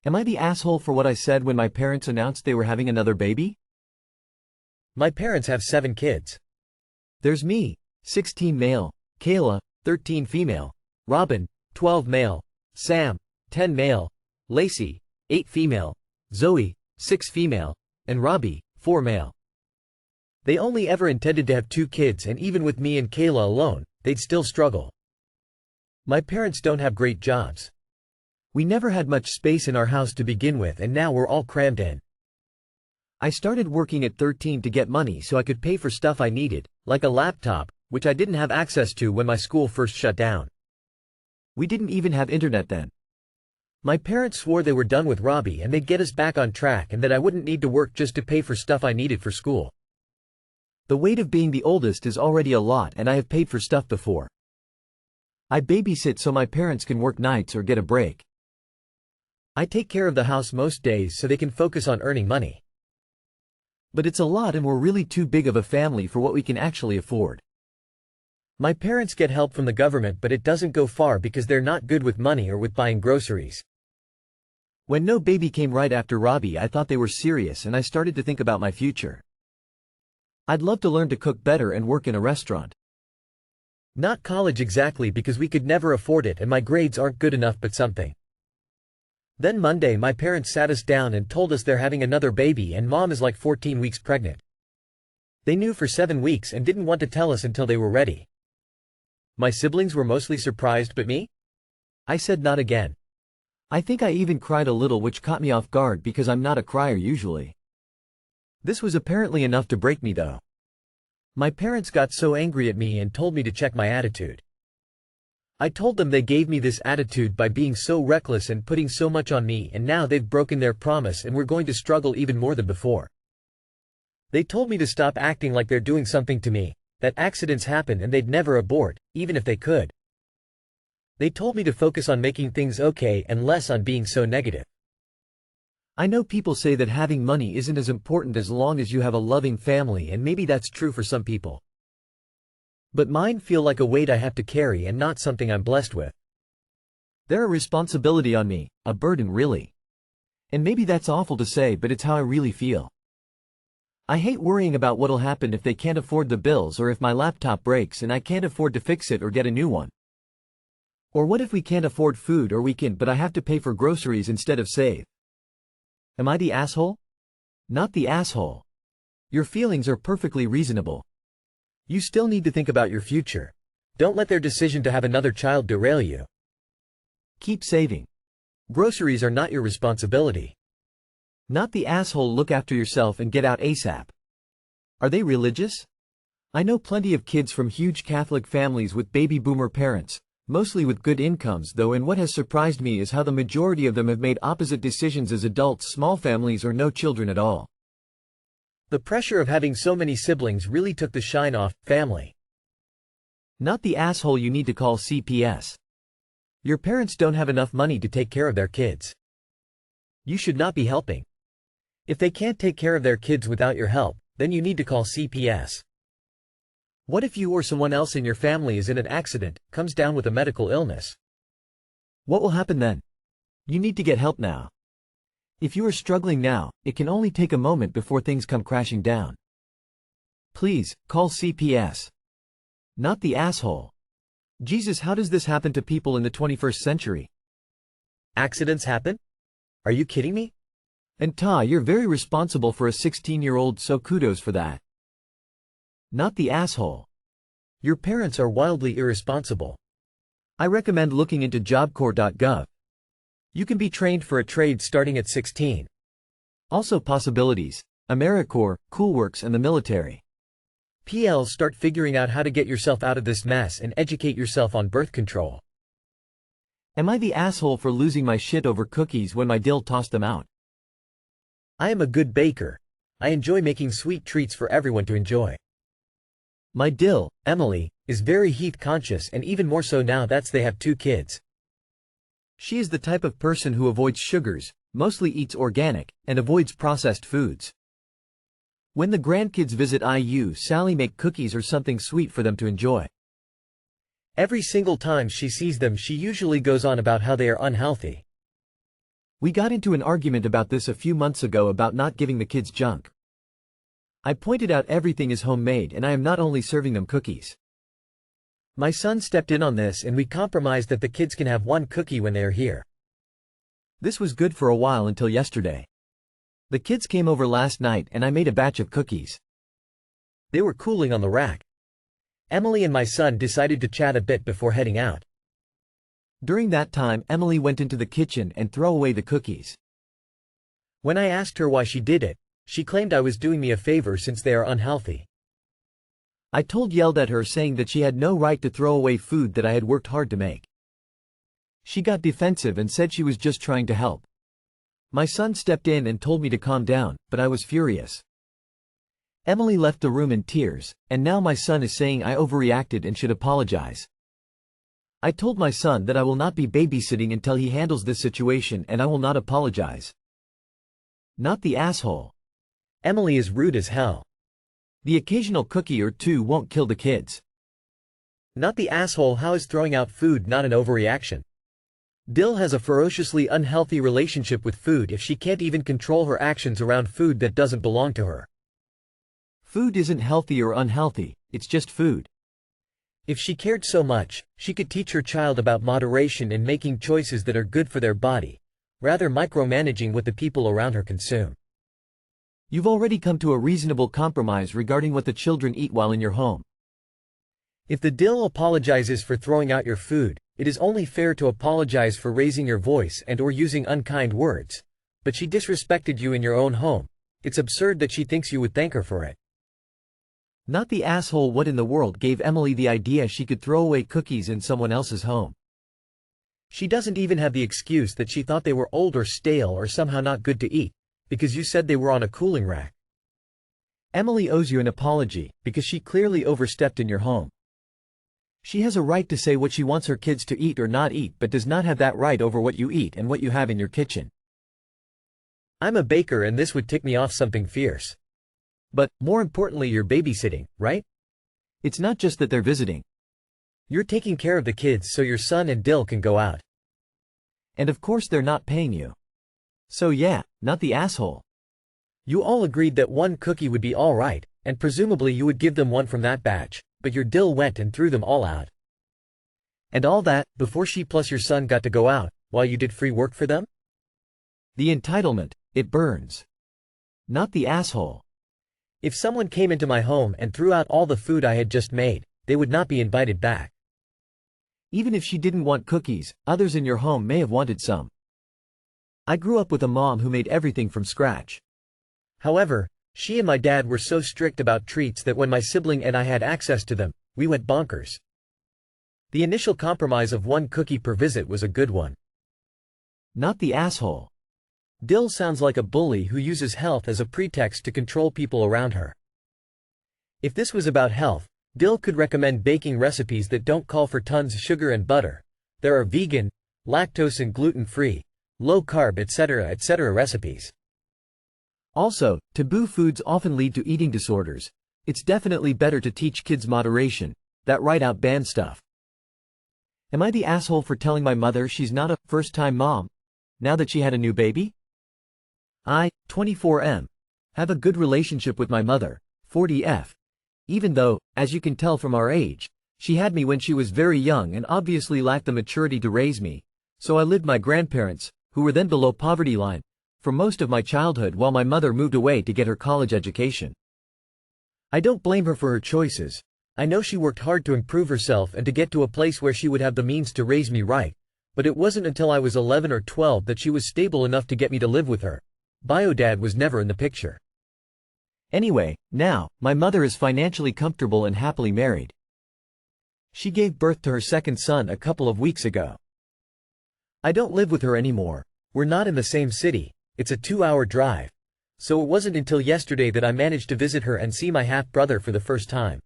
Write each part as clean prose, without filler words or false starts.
Am I the asshole for what I said when my parents announced they were having another baby? My parents have 7 kids. There's me, 16 male, Kayla, 13 female, Robin, 12 male, Sam, 10 male, Lacey, 8 female, Zoe, 6 female, and Robbie, 4 male. They only ever intended to have 2 kids, and even with me and Kayla alone, they'd still struggle. My parents don't have great jobs. We never had much space in our house to begin with, and now we're all crammed in. I started working at 13 to get money so I could pay for stuff I needed, like a laptop, which I didn't have access to when my school first shut down. We didn't even have internet then. My parents swore they were done with Robbie and they'd get us back on track, and that I wouldn't need to work just to pay for stuff I needed for school. The weight of being the oldest is already a lot, and I have paid for stuff before. I babysit so my parents can work nights or get a break. I take care of the house most days so they can focus on earning money. But it's a lot, and we're really too big of a family for what we can actually afford. My parents get help from the government, but it doesn't go far because they're not good with money or with buying groceries. When no baby came right after Robbie, I thought they were serious, and I started to think about my future. I'd love to learn to cook better and work in a restaurant. Not college exactly, because we could never afford it and my grades aren't good enough, but something. Then Monday my parents sat us down and told us they're having another baby, and mom is like 14 weeks pregnant. They knew for 7 weeks and didn't want to tell us until they were ready. My siblings were mostly surprised, but me? I said not again. I think I even cried a little, which caught me off guard because I'm not a crier usually. This was apparently enough to break me though. My parents got so angry at me and told me to check my attitude. I told them they gave me this attitude by being so reckless and putting so much on me, and now they've broken their promise and we're going to struggle even more than before. They told me to stop acting like they're doing something to me, that accidents happen and they'd never abort, even if they could. They told me to focus on making things okay and less on being so negative. I know people say that having money isn't as important as long as you have a loving family, and maybe that's true for some people. But mine feel like a weight I have to carry and not something I'm blessed with. They're a responsibility on me, a burden really. And maybe that's awful to say, but it's how I really feel. I hate worrying about what'll happen if they can't afford the bills, or if my laptop breaks and I can't afford to fix it or get a new one. Or what if we can't afford food, or we can but I have to pay for groceries instead of save. Am I the asshole? Not the asshole. Your feelings are perfectly reasonable. You still need to think about your future. Don't let their decision to have another child derail you. Keep saving. Groceries are not your responsibility. Not the asshole. Look after yourself and get out ASAP. Are they religious? I know plenty of kids from huge Catholic families with baby boomer parents, mostly with good incomes though, and what has surprised me is how the majority of them have made opposite decisions as adults, small families or no children at all. The pressure of having so many siblings really took the shine off family. Not the asshole. You need to call CPS. Your parents don't have enough money to take care of their kids. You should not be helping. If they can't take care of their kids without your help, then you need to call CPS. What if you or someone else in your family is in an accident, comes down with a medical illness? What will happen then? You need to get help now. If you are struggling now, it can only take a moment before things come crashing down. Please, call CPS. Not the asshole. Jesus, how does this happen to people in the 21st century? Accidents happen? Are you kidding me? And you're very responsible for a 16-year-old, so kudos for that. Not the asshole. Your parents are wildly irresponsible. I recommend looking into jobcorps.gov. You can be trained for a trade starting at 16. Also possibilities: AmeriCorps, CoolWorks and the military. PL, start figuring out how to get yourself out of this mess and educate yourself on birth control. Am I the asshole for losing my shit over cookies when my dill tossed them out? I am a good baker. I enjoy making sweet treats for everyone to enjoy. My dill, Emily, is very health conscious, and even more so now that they have 2 kids. She is the type of person who avoids sugars, mostly eats organic, and avoids processed foods. When the grandkids visit Sally make cookies or something sweet for them to enjoy. Every single time she sees them she usually goes on about how they are unhealthy. We got into an argument about this a few months ago about not giving the kids junk. I pointed out everything is homemade and I am not only serving them cookies. My son stepped in on this and we compromised that the kids can have one cookie when they are here. This was good for a while until yesterday. The kids came over last night and I made a batch of cookies. They were cooling on the rack. Emily and my son decided to chat a bit before heading out. During that time, Emily went into the kitchen and threw away the cookies. When I asked her why she did it, she claimed I was doing me a favor since they are unhealthy. I yelled at her saying that she had no right to throw away food that I had worked hard to make. She got defensive and said she was just trying to help. My son stepped in and told me to calm down, but I was furious. Emily left the room in tears, and now my son is saying I overreacted and should apologize. I told my son that I will not be babysitting until he handles this situation and I will not apologize. Not the asshole. Emily is rude as hell. The occasional cookie or two won't kill the kids. Not the asshole. How is throwing out food not an overreaction? Dill has a ferociously unhealthy relationship with food if she can't even control her actions around food that doesn't belong to her. Food isn't healthy or unhealthy, it's just food. If she cared so much, she could teach her child about moderation and making choices that are good for their body, rather micromanaging what the people around her consume. You've already come to a reasonable compromise regarding what the children eat while in your home. If the Dill apologizes for throwing out your food, it is only fair to apologize for raising your voice and/or using unkind words. But she disrespected you in your own home. It's absurd that she thinks you would thank her for it. Not the asshole. What in the world gave Emily the idea she could throw away cookies in someone else's home? She doesn't even have the excuse that she thought they were old or stale or somehow not good to eat, because you said they were on a cooling rack. Emily owes you an apology, because she clearly overstepped in your home. She has a right to say what she wants her kids to eat or not eat, but does not have that right over what you eat and what you have in your kitchen. I'm a baker and this would tick me off something fierce. But, more importantly, you're babysitting, right? It's not just that they're visiting. You're taking care of the kids so your son and Dill can go out. And of course they're not paying you. So yeah, not the asshole. You all agreed that one cookie would be alright, and presumably you would give them one from that batch, but your Dill went and threw them all out. And all that, before she plus your son got to go out, while you did free work for them? The entitlement, it burns. Not the asshole. If someone came into my home and threw out all the food I had just made, they would not be invited back. Even if she didn't want cookies, others in your home may have wanted some. I grew up with a mom who made everything from scratch. However, she and my dad were so strict about treats that when my sibling and I had access to them, we went bonkers. The initial compromise of one cookie per visit was a good one. Not the asshole. Dill sounds like a bully who uses health as a pretext to control people around her. If this was about health, Dill could recommend baking recipes that don't call for tons of sugar and butter. There are vegan, lactose and gluten-free, low-carb etc. recipes. Also, taboo foods often lead to eating disorders. It's definitely better to teach kids moderation, that right out ban stuff. Am I the asshole for telling my mother she's not a first-time mom, now that she had a new baby? I, 24M, have a good relationship with my mother, 40F. Even though, as you can tell from our age, she had me when she was very young and obviously lacked the maturity to raise me, so I lived my grandparents, who were then below poverty line, for most of my childhood while my mother moved away to get her college education. I don't blame her for her choices. I know she worked hard to improve herself and to get to a place where she would have the means to raise me right, but it wasn't until I was 11 or 12 that she was stable enough to get me to live with her. Bio-dad was never in the picture. Anyway, now, my mother is financially comfortable and happily married. She gave birth to her second son a couple of weeks ago. I don't live with her anymore. We're not in the same city. It's a 2-hour drive. So it wasn't until yesterday that I managed to visit her and see my half-brother for the first time.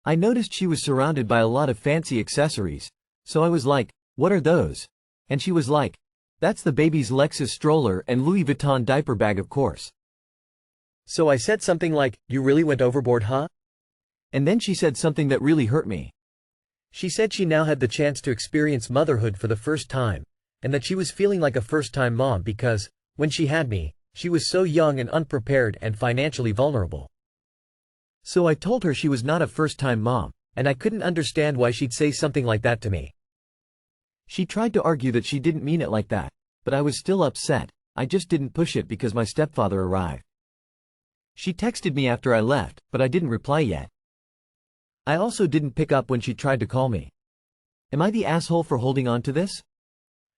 I noticed she was surrounded by a lot of fancy accessories, so I was like, "What are those?" And she was like, "That's the baby's Lexus stroller and Louis Vuitton diaper bag, of course." So I said something like, "You really went overboard, huh?" And then she said something that really hurt me. She said she now had the chance to experience motherhood for the first time, and that she was feeling like a first-time mom because, when she had me, she was so young and unprepared and financially vulnerable. So I told her she was not a first-time mom, and I couldn't understand why she'd say something like that to me. She tried to argue that she didn't mean it like that, but I was still upset. I just didn't push it because my stepfather arrived. She texted me after I left, but I didn't reply yet. I also didn't pick up when she tried to call me. Am I the asshole for holding on to this?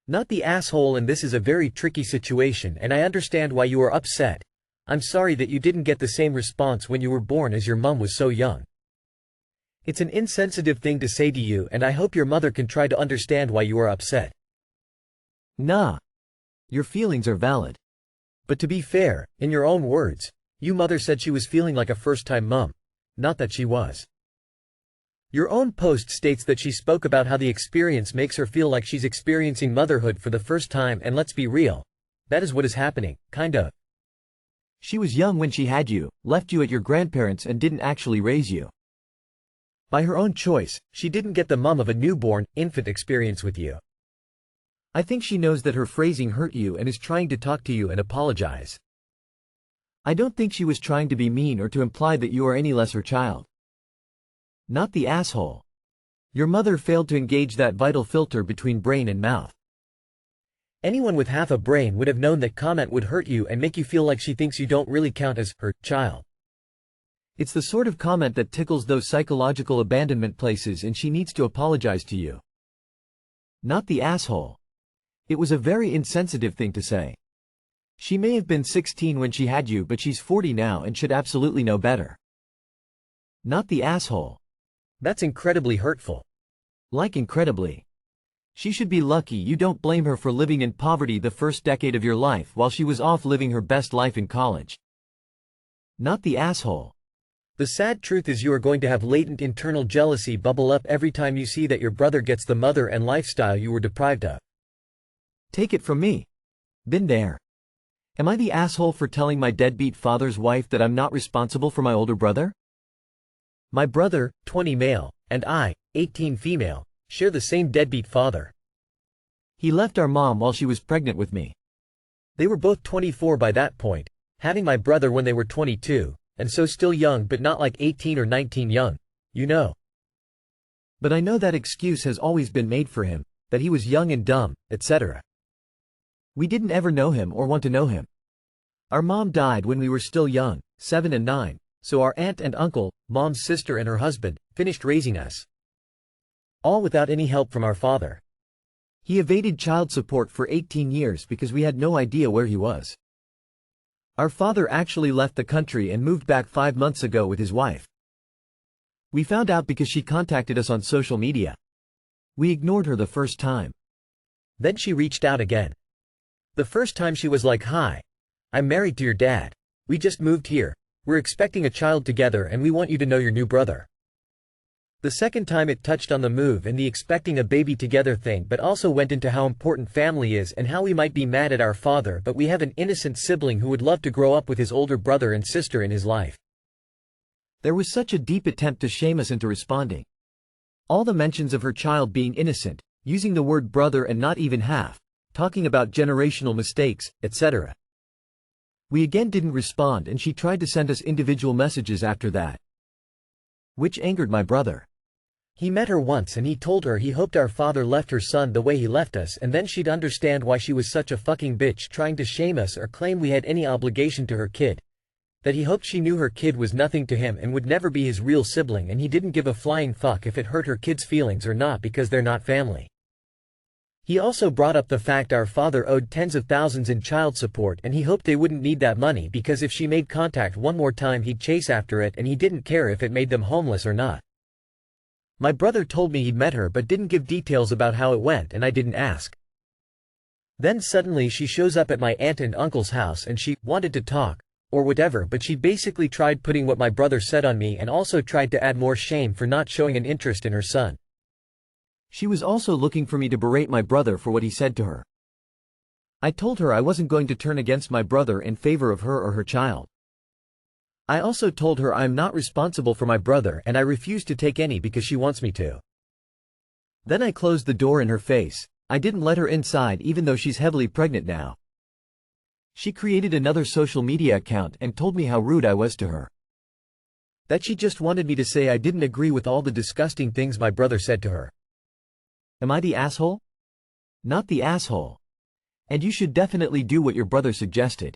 Not the asshole, and this is a very tricky situation, and I understand why you are upset. I'm sorry that you didn't get the same response when you were born as your mom was so young. It's an insensitive thing to say to you, and I hope your mother can try to understand why you are upset. Nah. Your feelings are valid. But to be fair, in your own words, your mother said she was feeling like a first-time mom, not that she was. Your own post states that she spoke about how the experience makes her feel like she's experiencing motherhood for the first time, and let's be real. That is what is happening, kinda. She was young when she had you, left you at your grandparents' and didn't actually raise you. By her own choice, she didn't get the mom of a newborn, infant experience with you. I think she knows that her phrasing hurt you and is trying to talk to you and apologize. I don't think she was trying to be mean or to imply that you are any less her child. Not the asshole. Your mother failed to engage that vital filter between brain and mouth. Anyone with half a brain would have known that comment would hurt you and make you feel like she thinks you don't really count as her child. It's the sort of comment that tickles those psychological abandonment places, and she needs to apologize to you. Not the asshole. It was a very insensitive thing to say. She may have been 16 when she had you, but she's 40 now and should absolutely know better. Not the asshole. That's incredibly hurtful. Like incredibly. She should be lucky you don't blame her for living in poverty the first decade of your life while she was off living her best life in college. Not the asshole. The sad truth is you are going to have latent internal jealousy bubble up every time you see that your brother gets the mother and lifestyle you were deprived of. Take it from me. Been there. Am I the asshole for telling my deadbeat father's wife that I'm not responsible for my older brother? My brother, 20 male, and I, 18 female, share the same deadbeat father. He left our mom while she was pregnant with me. They were both 24 by that point, having my brother when they were 22, and so still young but not like 18 or 19 young, you know. But I know that excuse has always been made for him, that he was young and dumb, etc. We didn't ever know him or want to know him. Our mom died when we were still young, 7 and 9, so our aunt and uncle, mom's sister and her husband, finished raising us. All without any help from our father. He evaded child support for 18 years because we had no idea where he was. Our father actually left the country and moved back 5 months ago with his wife. We found out because she contacted us on social media. We ignored her the first time. Then she reached out again. The first time she was like, "Hi. I'm married to your dad. We just moved here. We're expecting a child together and we want you to know your new brother." The second time it touched on the move and the expecting a baby together thing, but also went into how important family is and how we might be mad at our father, but we have an innocent sibling who would love to grow up with his older brother and sister in his life. There was such a deep attempt to shame us into responding. All the mentions of her child being innocent, using the word brother and not even half, talking about generational mistakes, etc. We again didn't respond and she tried to send us individual messages after that, which angered my brother. He met her once and he told her he hoped our father left her son the way he left us, and then she'd understand why she was such a fucking bitch trying to shame us or claim we had any obligation to her kid. That he hoped she knew her kid was nothing to him and would never be his real sibling, and he didn't give a flying fuck if it hurt her kid's feelings or not because they're not family. He also brought up the fact our father owed tens of thousands in child support and he hoped they wouldn't need that money because if she made contact one more time he'd chase after it, and he didn't care if it made them homeless or not. My brother told me he'd met her but didn't give details about how it went, and I didn't ask. Then suddenly she shows up at my aunt and uncle's house and she wanted to talk, or whatever, but she basically tried putting what my brother said on me and also tried to add more shame for not showing an interest in her son. She was also looking for me to berate my brother for what he said to her. I told her I wasn't going to turn against my brother in favor of her or her child. I also told her I'm not responsible for my brother and I refuse to take any because she wants me to. Then I closed the door in her face, I didn't let her inside even though she's heavily pregnant now. She created another social media account and told me how rude I was to her. That she just wanted me to say I didn't agree with all the disgusting things my brother said to her. Am I the asshole? Not the asshole. And you should definitely do what your brother suggested.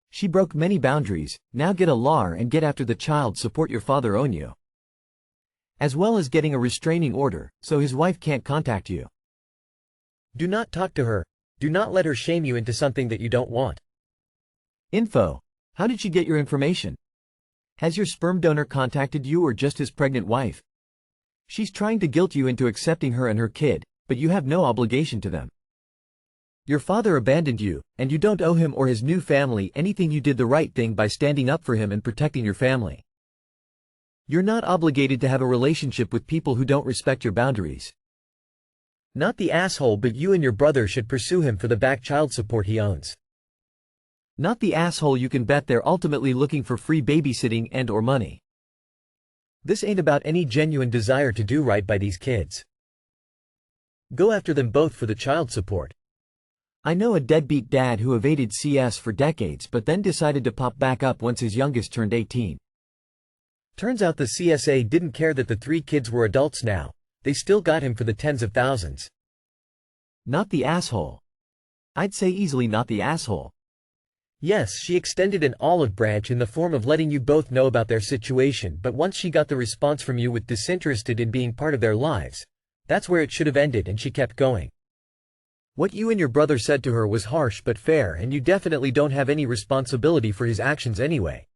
She broke many boundaries, now get a lawyer and get after the child support your father owes you. As well as getting a restraining order, so his wife can't contact you. Do not talk to her. Do not let her shame you into something that you don't want. Info. How did she get your information? Has your sperm donor contacted you or just his pregnant wife? She's trying to guilt you into accepting her and her kid, but you have no obligation to them. Your father abandoned you, and you don't owe him or his new family anything. You did the right thing by standing up for him and protecting your family. You're not obligated to have a relationship with people who don't respect your boundaries. Not the asshole, but you and your brother should pursue him for the back child support he owns. Not the asshole. You can bet they're ultimately looking for free babysitting and or money. This ain't about any genuine desire to do right by these kids. Go after them both for the child support. I know a deadbeat dad who evaded CS for decades but then decided to pop back up once his youngest turned 18. Turns out the CSA didn't care that the 3 kids were adults now. They still got him for the tens of thousands. Not the asshole. I'd say easily not the asshole. Yes, she extended an olive branch in the form of letting you both know about their situation, but once she got the response from you with disinterested in being part of their lives, that's where it should have ended, and she kept going. What you and your brother said to her was harsh but fair, and you definitely don't have any responsibility for his actions anyway.